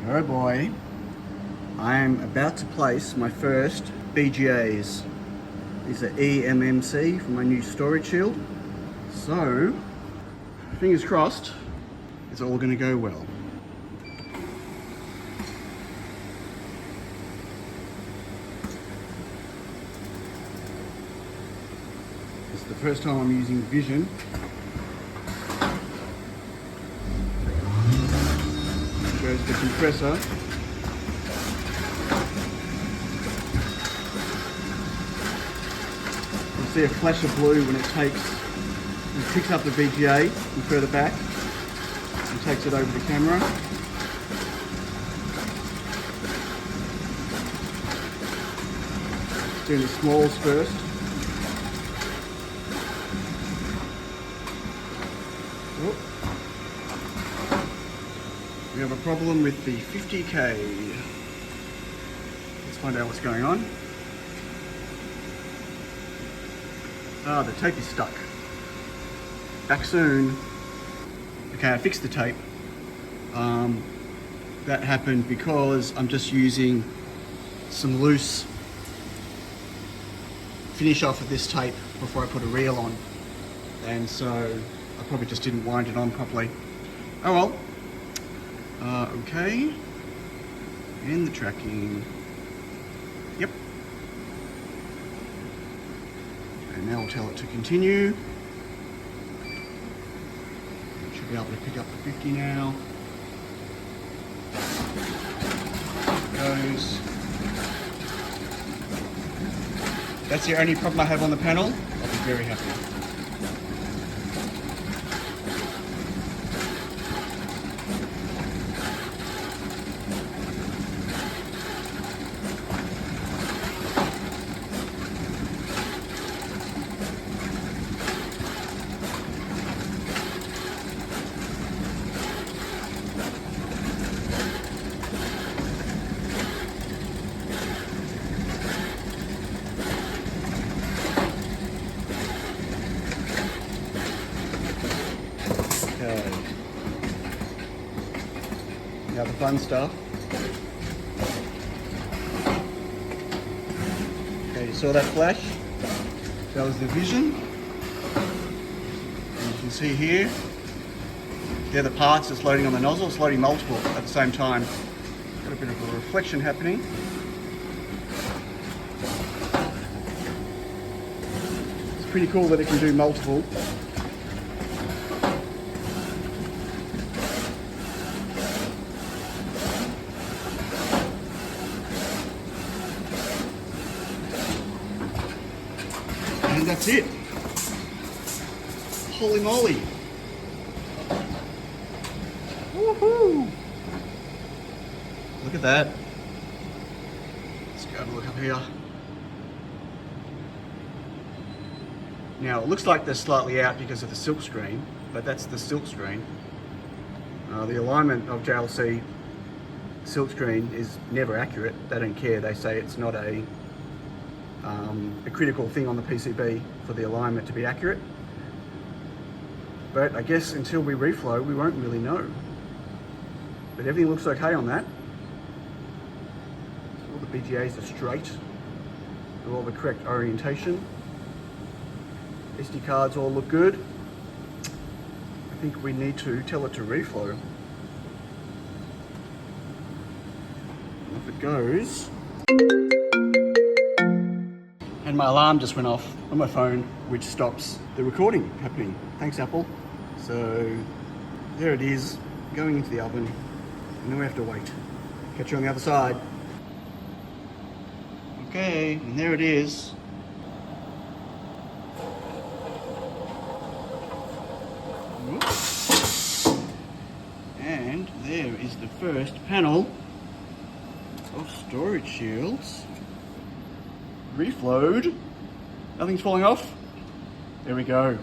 Oh boy, I am about to place my first BGAs. These are eMMC for my new storage shield. So, fingers crossed, it's all going to go well. This is the first time I'm using vision. Goes the compressor. You'll see a flash of blue when it picks up the BGA from further back and takes it over the camera. Doing the smalls first. Oh. We have a problem with the 50K. Let's find out what's going on. Ah, the tape is stuck. Back soon. Okay, I fixed the tape. That happened because I'm just using some loose finish off of this tape before I put a reel on. And so I probably just didn't wind it on properly. Oh well. Okay, and the tracking, yep, and now we'll tell it to continue. It should be able to pick up the 50 now. There it goes. That's the only problem I have on the panel. I'll be very happy. Now the fun stuff. Okay, you saw that flash? That was the vision. And you can see here, they're the parts that's loading on the nozzle. It's loading multiple at the same time. Got a bit of a reflection happening. It's pretty cool that it can do multiple. And that's it. Holy moly. Woohoo! Look at that. Let's go have a look up here. Now it looks like they're slightly out because of the silk screen, but that's the silk screen. The alignment of JLC silk screen is never accurate. They don't care. They say it's not a critical thing on the PCB for the alignment to be accurate. But I guess until we reflow, we won't really know. But everything looks okay on that. All the BGAs are straight. They're all the correct orientation. SD cards all look good. I think we need to tell it to reflow. Off it goes. And my alarm just went off on my phone, which stops the recording happening. Thanks, Apple. So there it is, going into the oven, and then we have to wait. Catch you on the other side. Okay, and there it is. Whoops. And there is the first panel of storage shields. Reflowed. Nothing's falling off. There we go.